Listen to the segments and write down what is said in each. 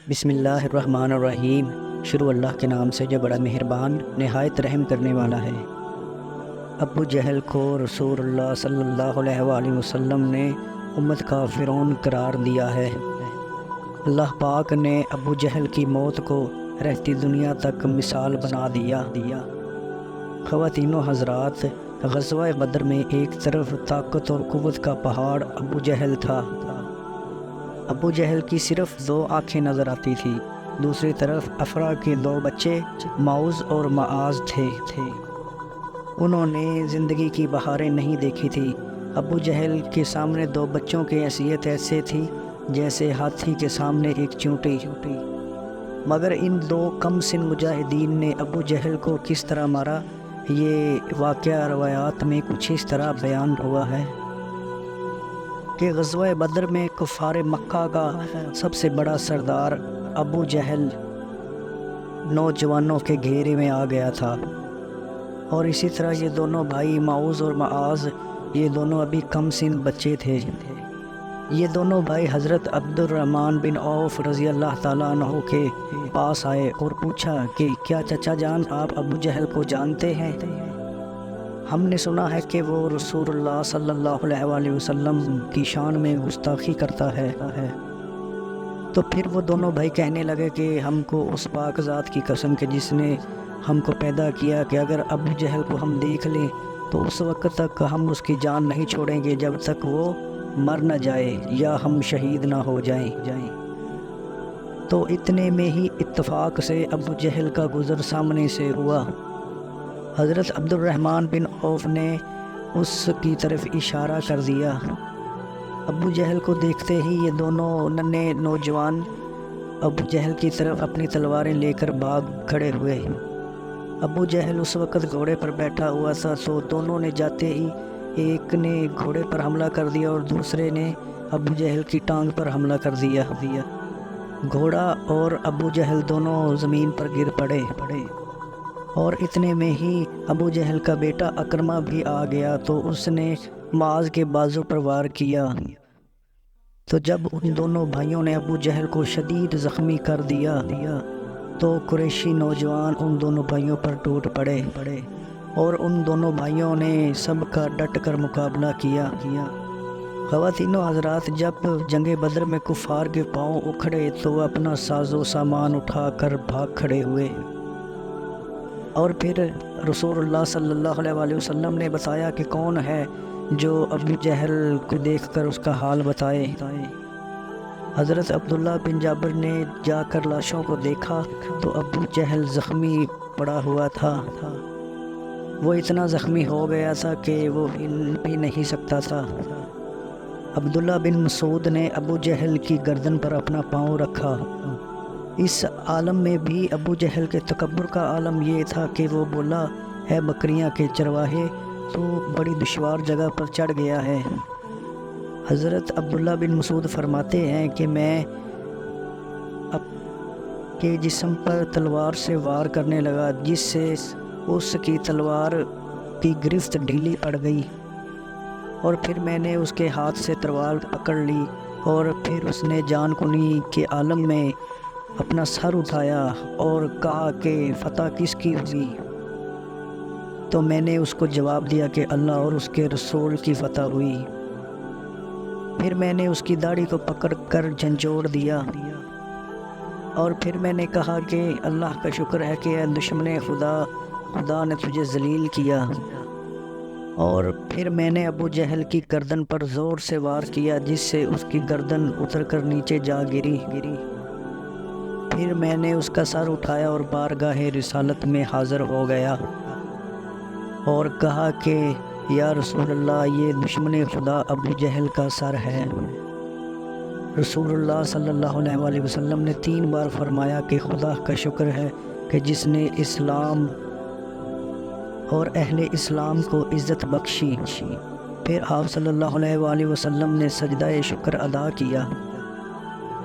بسم اللہ الرحمن الرحیم۔ شروع اللہ کے نام سے جو بڑا مہربان نہایت رحم کرنے والا ہے۔ ابو جہل کو رسول اللہ صلی اللہ علیہ وآلہ وسلم نے امت کا فرعون قرار دیا ہے۔ اللہ پاک نے ابو جہل کی موت کو رہتی دنیا تک مثال بنا دیا۔ خواتین و حضرات، غزوہ بدر میں ایک طرف طاقت اور قوت کا پہاڑ ابو جہل تھا۔ ابو جہل کی صرف 2 آنکھیں نظر آتی تھی، دوسری طرف افرا کے 2 بچے معوذ اور معاذ تھے۔ انہوں نے زندگی کی بہاریں نہیں دیکھی تھی۔ ابو جہل کے سامنے 2 بچوں کی حیثیت ایسے تھی جیسے ہاتھی کے سامنے ایک چونٹی۔ مگر ان 2 کم سن مجاہدین نے ابو جہل کو کس طرح مارا، یہ واقعہ روایات میں کچھ اس طرح بیان ہوا ہے کہ غزوہ بدر میں کفار مکہ کا سب سے بڑا سردار ابو جہل نوجوانوں کے گھیرے میں آ گیا تھا، اور اسی طرح یہ دونوں بھائی معوذ اور معاذ، یہ دونوں ابھی کم سن بچے تھے۔ یہ دونوں بھائی حضرت عبد الرحمن بن عوف رضی اللہ تعالیٰ عنہ کے پاس آئے اور پوچھا کہ کیا چچا جان آپ ابو جہل کو جانتے ہیں؟ ہم نے سنا ہے کہ وہ رسول اللہ صلی اللہ علیہ وآلہ وسلم کی شان میں گستاخی کرتا ہے۔ تو پھر وہ دونوں بھائی کہنے لگے کہ ہم کو اس پاک ذات کی قسم کہ جس نے ہم کو پیدا کیا کہ اگر ابو جہل کو ہم دیکھ لیں تو اس وقت تک ہم اس کی جان نہیں چھوڑیں گے جب تک وہ مر نہ جائے یا ہم شہید نہ ہو جائیں۔ تو اتنے میں ہی اتفاق سے ابو جہل کا گزر سامنے سے ہوا۔ حضرت عبد الرحمن بن عوف نے اس کی طرف اشارہ کر دیا۔ ابو جہل کو دیکھتے ہی یہ دونوں ننھے نوجوان ابو جہل کی طرف اپنی تلواریں لے کر بھاگ کھڑے ہوئے۔ ابو جہل اس وقت گھوڑے پر بیٹھا ہوا تھا، تو دونوں نے جاتے ہی ایک نے گھوڑے پر حملہ کر دیا اور دوسرے نے ابو جہل کی ٹانگ پر حملہ کر دیا۔ گھوڑا اور ابو جہل دونوں زمین پر گر پڑے، اور اتنے میں ہی ابو جہل کا بیٹا اکرمہ بھی آ گیا، تو اس نے معاذ کے بازو پر وار کیا۔ تو جب ان دونوں بھائیوں نے ابو جہل کو شدید زخمی کر دیا تو قریشی نوجوان ان دونوں بھائیوں پر ٹوٹ پڑے، اور ان دونوں بھائیوں نے سب کا ڈٹ کر مقابلہ کیا۔ خواتین و حضرات، جب جنگ بدر میں کفار کے پاؤں اکھڑے تو وہ اپنا ساز و سامان اٹھا کر بھاگ کھڑے ہوئے، اور پھر رسول اللہ صلی اللہ علیہ وآلہ وسلم نے بتایا کہ کون ہے جو ابو جہل کو دیکھ کر اس کا حال بتائے۔ حضرت عبداللہ بن جابر نے جا کر لاشوں کو دیکھا تو ابو جہل زخمی پڑا ہوا تھا۔ وہ اتنا زخمی ہو گیا تھا کہ وہ ہل بھی نہیں سکتا تھا۔ عبداللہ بن مسعود نے ابو جہل کی گردن پر اپنا پاؤں رکھا۔ اس عالم میں بھی ابو جہل کے تکبر کا عالم یہ تھا کہ وہ بولا، ہے بکریاں کے چرواہے، تو بڑی دشوار جگہ پر چڑھ گیا ہے۔ حضرت عبداللہ بن مسعود فرماتے ہیں کہ میں کے جسم پر تلوار سے وار کرنے لگا، جس سے اس کی تلوار کی گرفت ڈھیلی پڑ گئی، اور پھر میں نے اس کے ہاتھ سے تلوار پکڑ لی، اور پھر اس نے جان کنی کے عالم میں اپنا سر اٹھایا اور کہا کہ فتح کس کی ہوئی؟ تو میں نے اس کو جواب دیا کہ اللہ اور اس کے رسول کی فتح ہوئی۔ پھر میں نے اس کی داڑھی کو پکڑ کر جھنجھوڑ دیا، اور پھر میں نے کہا کہ اللہ کا شکر ہے کہ اے دشمن خدا نے تجھے ذلیل کیا۔ اور پھر میں نے ابو جہل کی گردن پر زور سے وار کیا، جس سے اس کی گردن اتر کر نیچے جا گری۔ پھر میں نے اس کا سر اٹھایا اور بارگاہ رسالت میں حاضر ہو گیا اور کہا کہ یا رسول اللہ، یہ دشمن خدا ابو جہل کا سر ہے۔ رسول اللہ صلی اللہ علیہ وآلہ وسلم نے 3 بار فرمایا کہ خدا کا شکر ہے کہ جس نے اسلام اور اہل اسلام کو عزت بخشی۔ پھر آپ صلی اللہ علیہ وآلہ وسلم نے سجدہ شکر ادا کیا۔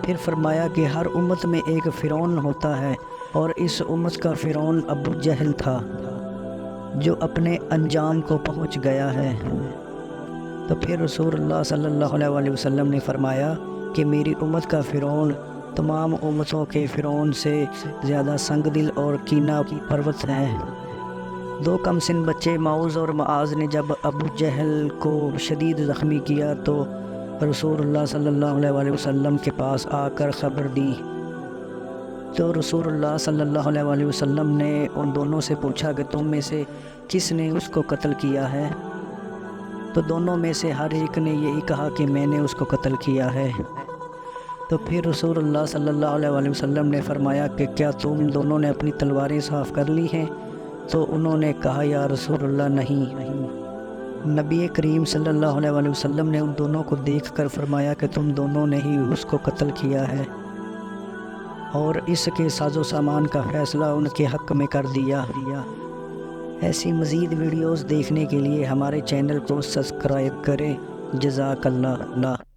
پھر فرمایا کہ ہر امت میں ایک فرعون ہوتا ہے، اور اس امت کا فرعون ابو جہل تھا جو اپنے انجام کو پہنچ گیا ہے۔ تو پھر رسول اللہ صلی اللہ علیہ وآلہ وسلم نے فرمایا کہ میری امت کا فرعون تمام امتوں کے فرعون سے زیادہ سنگ دل اور کینہ پرست ہیں۔ دو کم سن بچے معوذ اور معاذ نے جب ابو جہل کو شدید زخمی کیا تو رسول اللہ صلی اللہ علیہ وسلم کے پاس آ کر خبر دی، تو رسول اللہ صلی اللہ علیہ وسلم نے ان دونوں سے پوچھا کہ تم میں سے کس نے اس کو قتل کیا ہے؟ تو دونوں میں سے ہر ایک نے یہی کہا کہ میں نے اس کو قتل کیا ہے۔ تو پھر رسول اللہ صلی اللہ علیہ وسلم نے فرمایا کہ کیا تم دونوں نے اپنی تلواریں صاف کر لی ہیں؟ تو انہوں نے کہا یا رسول اللہ نہیں۔ نبی کریم صلی اللہ علیہ وسلم نے ان دونوں کو دیکھ کر فرمایا کہ تم دونوں نے ہی اس کو قتل کیا ہے، اور اس کے ساز و سامان کا فیصلہ ان کے حق میں کر دیا۔ ایسی مزید ویڈیوز دیکھنے کے لیے ہمارے چینل کو سبسکرائب کریں۔ جزاک اللہ۔